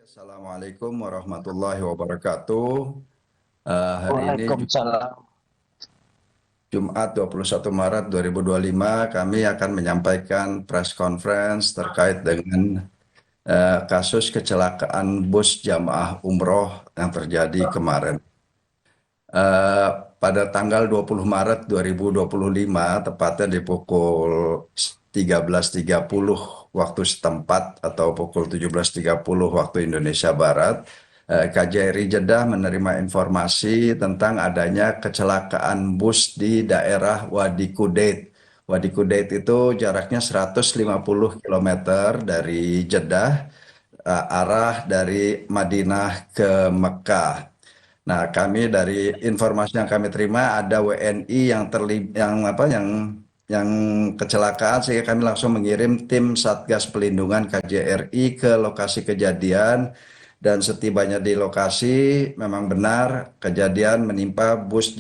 Assalamualaikum warahmatullahi wabarakatuh. Hari ini Waalaikumsalam. Jumat 21 Maret 2025 kami akan menyampaikan press conference terkait dengan kasus kecelakaan bus jamaah umroh yang terjadi kemarin. Eh, Pada tanggal 20 Maret 2025, tepatnya di pukul 13.30 waktu setempat atau pukul 17.30 waktu Indonesia Barat, KJRI Jeddah menerima informasi tentang adanya kecelakaan bus di daerah Wadi Kudet. Wadi Kudet itu jaraknya 150 kilometer dari Jeddah, arah dari Madinah ke Mekah. Nah, kami dari informasi yang kami terima ada WNI yang terlibat yang kecelakaan, sehingga kami langsung mengirim tim Satgas Pelindungan KJRI ke lokasi kejadian, dan setibanya di lokasi memang benar kejadian menimpa bus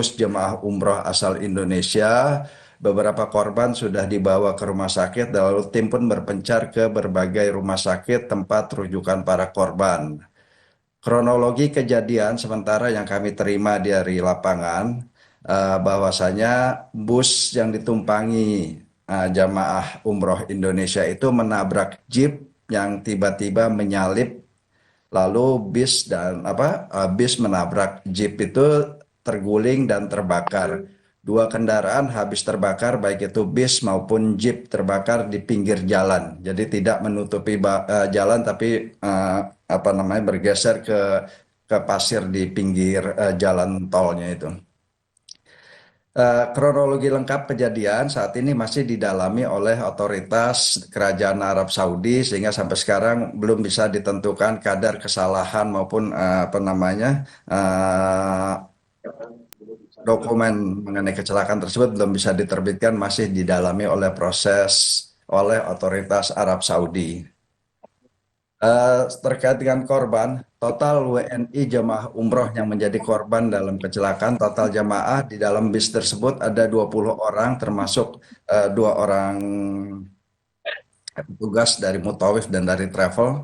jemaah umroh asal Indonesia. Beberapa korban sudah dibawa ke rumah sakit, dan lalu tim pun berpencar ke berbagai rumah sakit tempat rujukan para korban. Kronologi kejadian sementara yang kami terima dari lapangan, bahwasanya bus yang ditumpangi jamaah umroh Indonesia itu menabrak jeep yang tiba-tiba menyalip, lalu bis menabrak jeep itu terguling dan terbakar. Dua kendaraan habis terbakar, baik itu bis maupun jeep, terbakar di pinggir jalan. Jadi tidak menutupi jalan, tapi bergeser ke pasir di pinggir jalan tolnya itu. Kronologi lengkap kejadian saat ini masih didalami oleh otoritas Kerajaan Arab Saudi, sehingga sampai sekarang belum bisa ditentukan kadar kesalahan maupun dokumen mengenai kecelakaan tersebut belum bisa diterbitkan, masih didalami oleh proses oleh otoritas Arab Saudi. Terkait dengan korban, total WNI jemaah umroh yang menjadi korban dalam kecelakaan, total jemaah di dalam bis tersebut ada 20 orang, termasuk dua orang petugas dari Mutawif dan dari travel.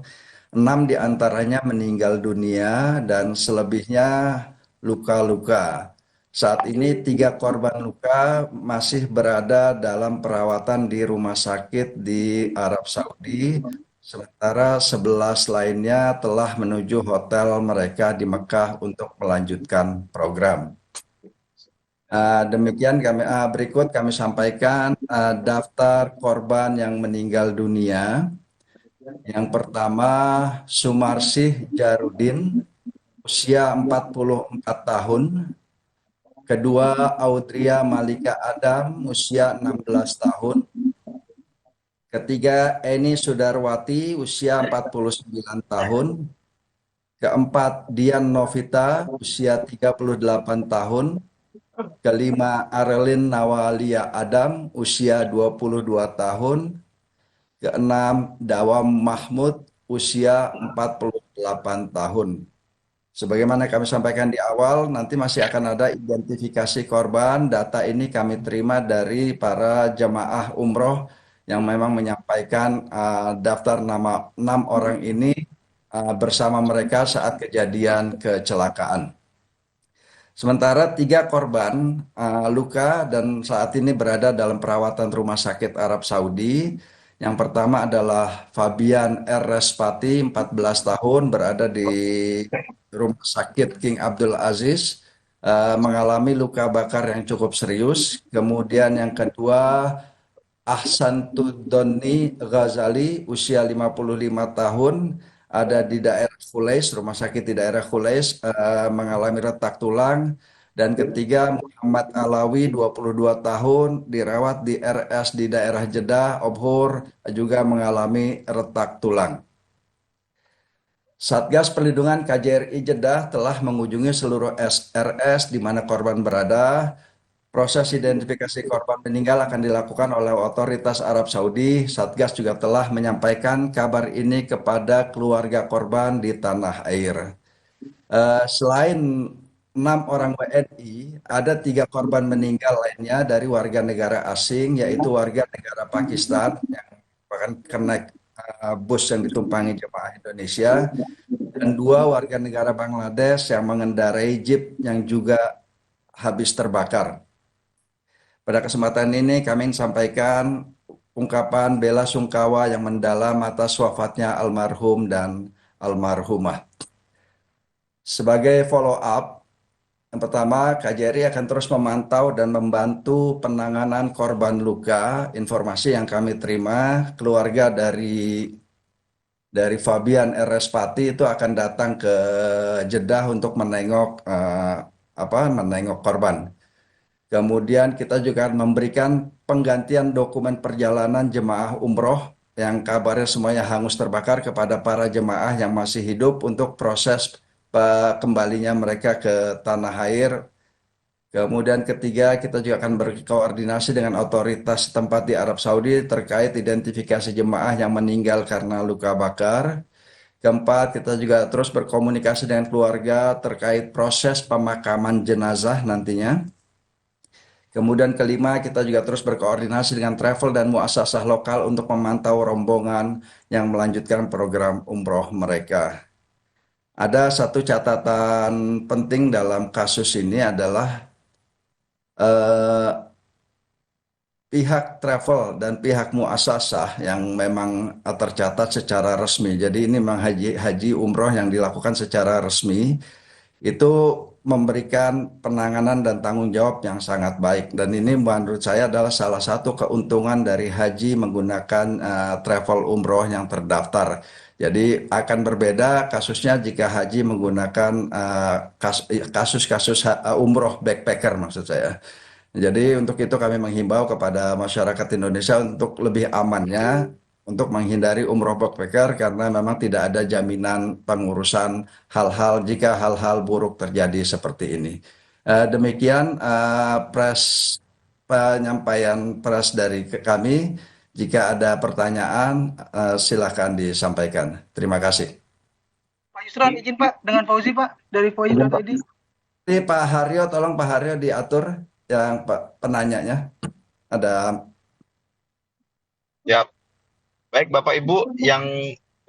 6 diantaranya meninggal dunia dan selebihnya luka-luka. Saat ini 3 korban luka masih berada dalam perawatan di rumah sakit di Arab Saudi, sementara 11 lainnya telah menuju hotel mereka di Mekah untuk melanjutkan program. Demikian berikut kami sampaikan daftar korban yang meninggal dunia. Yang pertama, Sumarsih Jarudin, usia 44 tahun. Kedua, Audria Malika Adam, usia 16 tahun. Ketiga, Eni Sudarwati, usia 49 tahun. Keempat, Dian Novita, usia 38 tahun. Kelima, Arelin Nawalia Adam, usia 22 tahun. Keenam, Dawam Mahmud, usia 48 tahun. Sebagaimana kami sampaikan di awal, nanti masih akan ada identifikasi korban. Data ini kami terima dari para jamaah umroh yang memang menyampaikan daftar nama 6 orang ini bersama mereka saat kejadian kecelakaan. Sementara 3 korban luka dan saat ini berada dalam perawatan rumah sakit Arab Saudi. Yang pertama adalah Fabian R. Respati, 14 tahun, berada di Rumah Sakit King Abdul Aziz, mengalami luka bakar yang cukup serius. Kemudian yang kedua, Ahsan Tudoni Ghazali, usia 55 tahun, ada di daerah Khulais, rumah sakit di daerah Khulais, mengalami retak tulang. Dan ketiga, Muhammad Alawi, 22 tahun, dirawat di RS di daerah Jeddah, Obhur, juga mengalami retak tulang. Satgas Perlindungan KJRI Jeddah telah mengunjungi seluruh RS di mana korban berada. Proses identifikasi korban meninggal akan dilakukan oleh otoritas Arab Saudi. Satgas juga telah menyampaikan kabar ini kepada keluarga korban di tanah air. Selain 6 orang WNI, ada 3 korban meninggal lainnya dari warga negara asing, yaitu warga negara Pakistan yang merupakan bus yang ditumpangi jemaah Indonesia, dan 2 warga negara Bangladesh yang mengendarai jeep yang juga habis terbakar. Pada kesempatan ini kami ingin sampaikan ungkapan bela sungkawa yang mendalam atas wafatnya almarhum dan almarhumah. Sebagai follow up, yang pertama, KJRI akan terus memantau dan membantu penanganan korban luka. Informasi yang kami terima, keluarga dari Fabian RS Pati itu akan datang ke Jeddah untuk menengok menengok korban. Kemudian kita juga memberikan penggantian dokumen perjalanan jemaah umroh yang kabarnya semuanya hangus terbakar kepada para jemaah yang masih hidup untuk proses kembalinya mereka ke tanah air. Kemudian ketiga, kita juga akan berkoordinasi dengan otoritas setempat di Arab Saudi terkait identifikasi jemaah yang meninggal karena luka bakar. Keempat, kita juga terus berkomunikasi dengan keluarga terkait proses pemakaman jenazah nantinya. Kemudian kelima, kita juga terus berkoordinasi dengan travel dan muasasah lokal untuk memantau rombongan yang melanjutkan program umroh mereka. Ada satu catatan penting dalam kasus ini adalah eh, pihak travel dan pihak muasasah yang memang tercatat secara resmi. Jadi ini memang haji umroh yang dilakukan secara resmi itu memberikan penanganan dan tanggung jawab yang sangat baik. Dan ini menurut saya adalah salah satu keuntungan dari haji menggunakan travel umroh yang terdaftar. Jadi akan berbeda kasusnya jika haji menggunakan kasus-kasus umroh backpacker maksud saya. Jadi untuk itu kami menghimbau kepada masyarakat Indonesia untuk lebih amannya untuk menghindari umroh backpacker karena memang tidak ada jaminan pengurusan hal-hal jika hal-hal buruk terjadi seperti ini. Demikian penyampaian pers dari kami. Jika ada pertanyaan, silakan disampaikan. Terima kasih. Pak Yusron, izin Pak, dengan Fauzi Pak, dari Izin, Pak. Fauzi.id. Ini Pak Haryo, tolong Pak Haryo diatur yang penanyanya. Ada. Ya, baik Bapak Ibu yang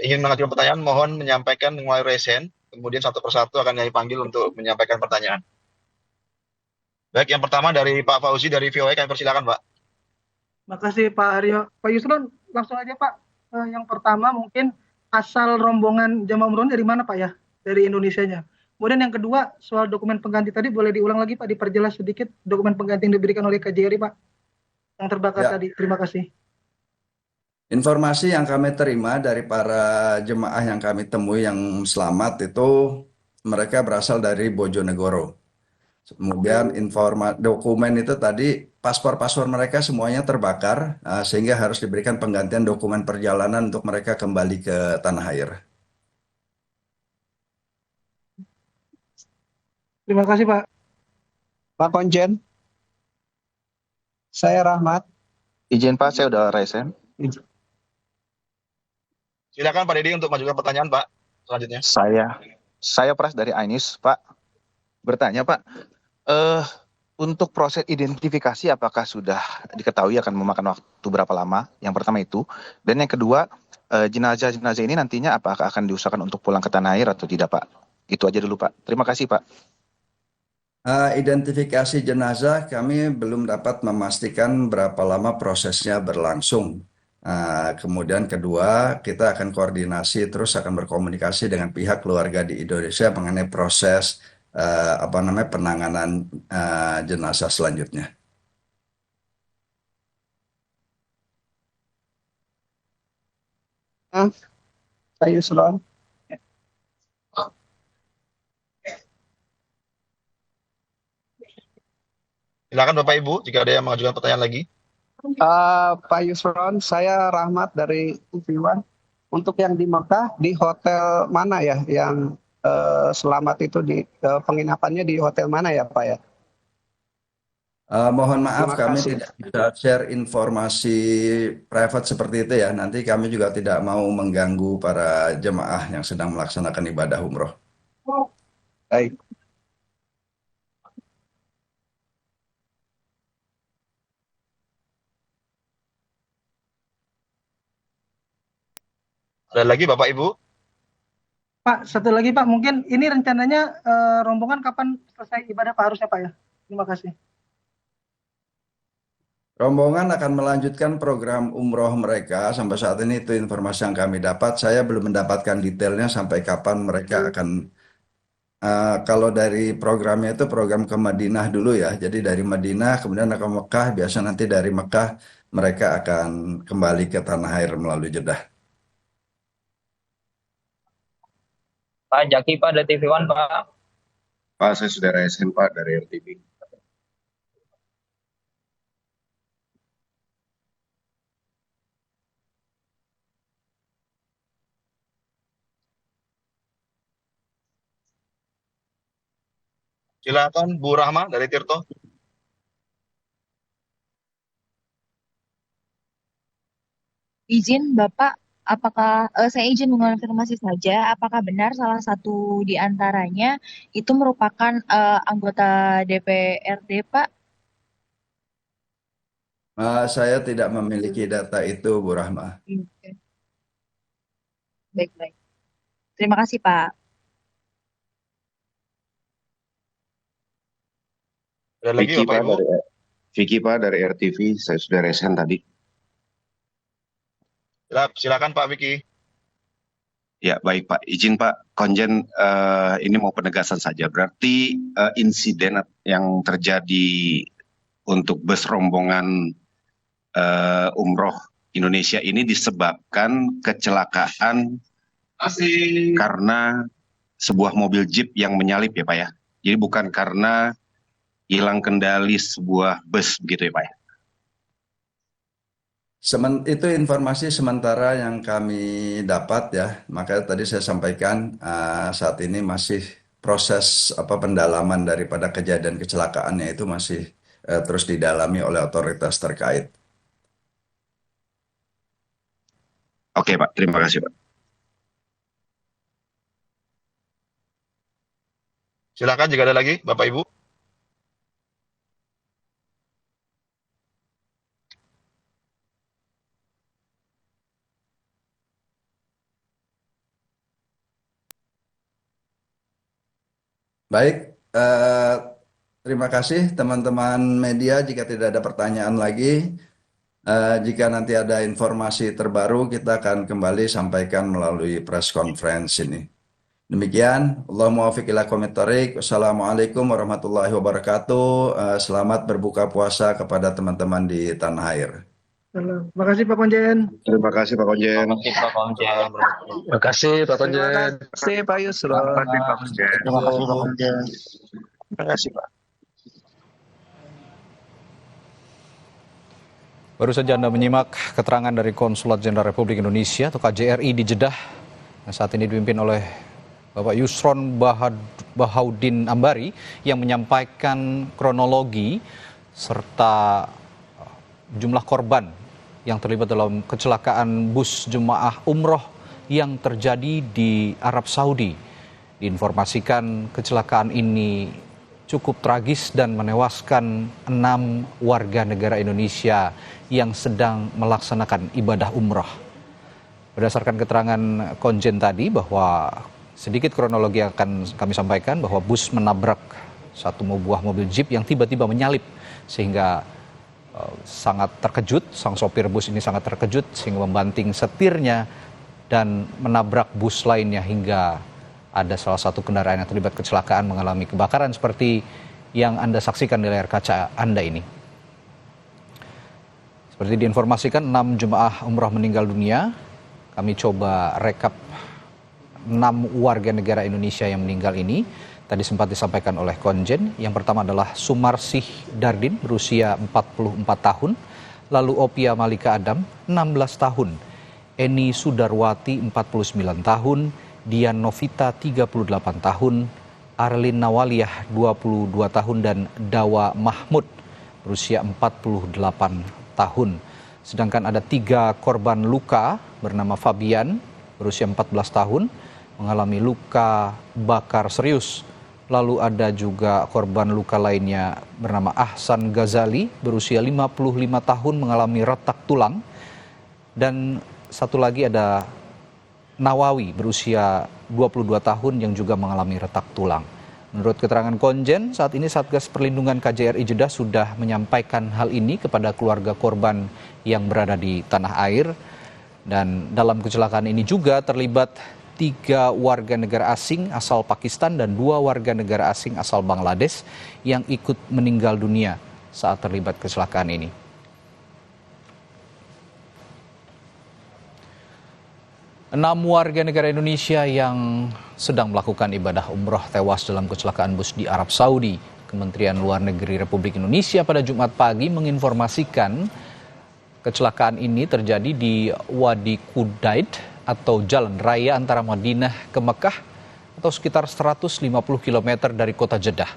ingin mengajukan pertanyaan mohon menyampaikan mulai resen, kemudian satu persatu akan kami panggil untuk menyampaikan pertanyaan. Baik, yang pertama dari Pak Fauzi dari VOA, kami persilakan Pak. Makasih Pak Aryo. Pak Yusron, langsung aja Pak. Yang pertama mungkin asal rombongan jamaah umroh dari mana Pak ya? Dari Indonesianya. Kemudian yang kedua, soal dokumen pengganti tadi boleh diulang lagi Pak, diperjelas sedikit dokumen pengganti yang diberikan oleh KJRI Pak, yang terbakar Ya, tadi. Terima kasih. informasi yang kami terima dari para jemaah yang kami temui yang selamat itu mereka berasal dari Bojonegoro. Kemudian dokumen itu tadi paspor-paspor mereka semuanya terbakar sehingga harus diberikan penggantian dokumen perjalanan untuk mereka kembali ke tanah air. Terima kasih Pak. Pak Konjen, saya Rahmat. Izin Pak, saya udah resen. Silakan Pak Dedi untuk mengajukan pertanyaan Pak. Selanjutnya. Saya Pras dari Ainis, Pak. Bertanya Pak, untuk proses identifikasi apakah sudah diketahui akan memakan waktu berapa lama? Yang pertama itu. Dan yang kedua, jenazah-jenazah ini nantinya apakah akan diusahakan untuk pulang ke tanah air atau tidak Pak? Itu aja dulu Pak. Terima kasih Pak. Identifikasi jenazah kami belum dapat memastikan berapa lama prosesnya berlangsung. Kemudian kedua, kita akan koordinasi terus akan berkomunikasi dengan pihak keluarga di Indonesia mengenai proses penanganan jenazah selanjutnya. Pak Yusron. Silakan Bapak Ibu jika ada yang mengajukan pertanyaan lagi. Pak Yusron, saya Rahmat dari UV1. Untuk yang di Mekah, di hotel mana ya yang selamat itu di penginapannya di hotel mana ya Pak ya? Mohon maaf Terima kami kasih. tidak bisa share informasi private seperti itu ya. Nanti kami juga tidak mau mengganggu para jemaah yang sedang melaksanakan ibadah umroh. Baik. Ada lagi Bapak Ibu? Pak, satu lagi Pak, mungkin ini rencananya rombongan kapan selesai ibadah Pak harusnya Pak ya? Terima kasih. Rombongan akan melanjutkan program umroh mereka. Sampai saat ini itu informasi yang kami dapat. Saya belum mendapatkan detailnya sampai kapan mereka akan. Kalau dari programnya itu program ke Madinah dulu ya. Jadi dari Madinah kemudian ke Mekah. Biasa nanti dari Mekah mereka akan kembali ke tanah air melalui Jeddah. Pak Jaki, Pak, dari TV One, Pak. Pak, saya saudara SN Pak dari RTV. Silakan Bu Rahma dari Tirto. Izin Bapak, apakah saya izin mengonfirmasi saja, apakah benar salah satu di antaranya itu merupakan anggota DPRD, Pak? Saya tidak memiliki data itu, Bu Rahma. Oke. Baik-baik. Terima kasih, Pak. Ada lagi Vicky Bapak Pak Ibu? Vicky Pak dari RTV, saya saudara SN tadi. Silakan Pak Vicky. Ya baik Pak, izin Pak Konjen, ini mau penegasan saja. Berarti insiden yang terjadi untuk bus rombongan umroh Indonesia ini disebabkan kecelakaan karena sebuah mobil jeep yang menyalip ya Pak ya. Jadi bukan karena hilang kendali sebuah bus begitu ya Pak ya. Itu informasi sementara yang kami dapat ya. Makanya tadi saya sampaikan saat ini masih proses pendalaman daripada kejadian kecelakaannya itu masih terus didalami oleh otoritas terkait. Oke Pak, terima kasih Pak. Silakan jika ada lagi Bapak Ibu. Baik, terima kasih teman-teman media. Jika tidak ada pertanyaan lagi, jika nanti ada informasi terbaru, kita akan kembali sampaikan melalui press conference ini. Demikian, Allahumma waffiq ila aqwamit thoriq. Wassalamualaikum warahmatullahi wabarakatuh. Selamat berbuka puasa kepada teman-teman di tanah air. Terima kasih Pak Konjen. Terima kasih Pak Konjen. Terima kasih, Pak Komjen. Terima kasih Pak Konjen. Terima kasih Pak Yusron. Terima kasih Pak Konjen. Terima kasih, Pak Komjen. Terima kasih Pak. Baru saja Anda menyimak keterangan dari Konsulat Jenderal Republik Indonesia atau KJRI di Jeddah yang saat ini dipimpin oleh Bapak Yusron Bahaudin Ambari yang menyampaikan kronologi serta jumlah korban yang terlibat dalam kecelakaan bus jemaah umroh yang terjadi di Arab Saudi. Diinformasikan kecelakaan ini cukup tragis dan menewaskan 6 warga negara Indonesia yang sedang melaksanakan ibadah umroh. Berdasarkan keterangan Konjen tadi bahwa sedikit kronologi yang akan kami sampaikan bahwa bus menabrak satu buah mobil jeep yang tiba-tiba menyalip sehingga sangat terkejut, sang sopir bus ini sangat terkejut sehingga membanting setirnya dan menabrak bus lainnya hingga ada salah satu kendaraan yang terlibat kecelakaan mengalami kebakaran seperti yang Anda saksikan di layar kaca Anda ini. Seperti diinformasikan 6 jemaah umroh meninggal dunia. Kami coba rekap 6 warga negara Indonesia yang meninggal ini. Tadi sempat disampaikan oleh Konjen. Yang pertama adalah Sumarsih Dardin berusia 44 tahun. Lalu Opia Malika Adam 16 tahun. Eni Sudarwati 49 tahun. Dian Novita 38 tahun. Arlin Nawaliyah 22 tahun dan Dawa Mahmud berusia 48 tahun. Sedangkan ada 3 korban luka bernama Fabian berusia 14 tahun mengalami luka bakar serius. Lalu ada juga korban luka lainnya bernama Ahsan Ghazali berusia 55 tahun mengalami retak tulang. Dan satu lagi ada Nawawi berusia 22 tahun yang juga mengalami retak tulang. Menurut keterangan Konjen, saat ini Satgas Perlindungan KJRI Jeddah sudah menyampaikan hal ini kepada keluarga korban yang berada di tanah air. Dan dalam kecelakaan ini juga terlibat 3 warga negara asing asal Pakistan dan 2 warga negara asing asal Bangladesh yang ikut meninggal dunia saat terlibat kecelakaan ini. Enam warga negara Indonesia yang sedang melakukan ibadah umroh tewas dalam kecelakaan bus di Arab Saudi. Kementerian Luar Negeri Republik Indonesia pada Jumat pagi menginformasikan kecelakaan ini terjadi di Wadi Qudaid atau jalan raya antara Madinah ke Mekah atau sekitar 150 km dari kota Jeddah.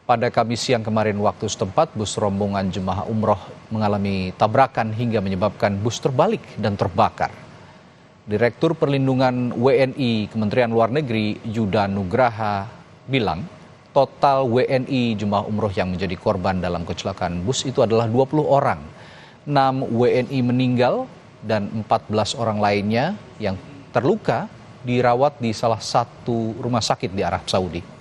Pada Kamis siang kemarin waktu setempat, bus rombongan jemaah umroh mengalami tabrakan hingga menyebabkan bus terbalik dan terbakar. Direktur Perlindungan WNI Kementerian Luar Negeri Yuda Nugraha bilang total WNI jemaah umroh yang menjadi korban dalam kecelakaan bus itu adalah 20 orang. 6 WNI meninggal dan 14 orang lainnya yang terluka dirawat di salah satu rumah sakit di Arab Saudi.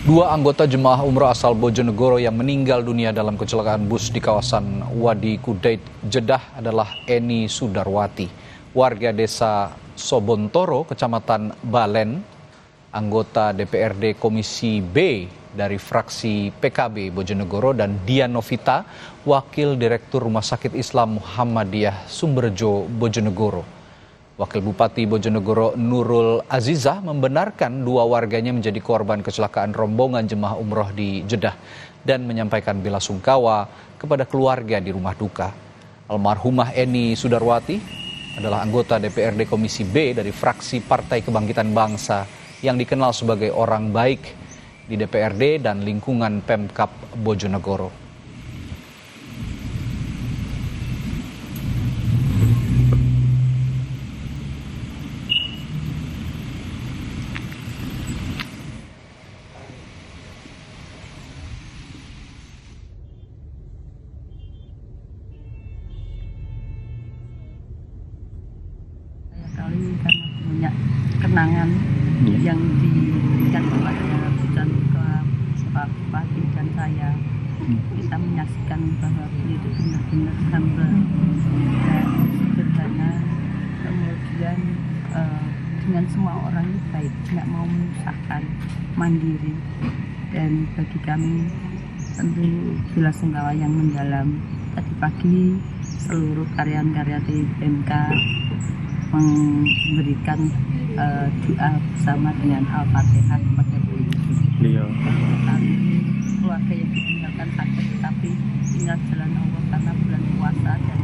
Dua anggota jemaah umroh asal Bojonegoro yang meninggal dunia dalam kecelakaan bus di kawasan Wadi Qudaid, Jeddah adalah Eni Sudarwati, warga desa Sobontoro, Kecamatan Balen, anggota DPRD Komisi B dari fraksi PKB Bojonegoro, dan Dian Novita, Wakil Direktur Rumah Sakit Islam Muhammadiyah Sumberjo, Bojonegoro. Wakil Bupati Bojonegoro Nurul Azizah membenarkan 2 warganya menjadi korban kecelakaan rombongan jemaah umroh di Jeddah dan menyampaikan bela sungkawa kepada keluarga di rumah duka. Almarhumah Eni Sudarwati adalah anggota DPRD Komisi B dari fraksi Partai Kebangkitan Bangsa yang dikenal sebagai orang baik di DPRD dan lingkungan Pemkab Bojonegoro. Kali karena punya kenangan yang diberikan kepada Pujan Bupati dan saya bisa menyaksikan bahwa beliau itu benar-benar hamba dan sederhana, kemudian dengan semua orang itu baik, tidak mau menyusahkan, mandiri, dan bagi kami tentu bela sungkawa yang mendalam. Tadi pagi seluruh karyawan-karya di PMK memberikan doa bersama dengan Al-Fatihah kepada beliau. Keluarga yang ditinggalkan sakit, tapi tinggal jalan Allah karena bulan puasa dan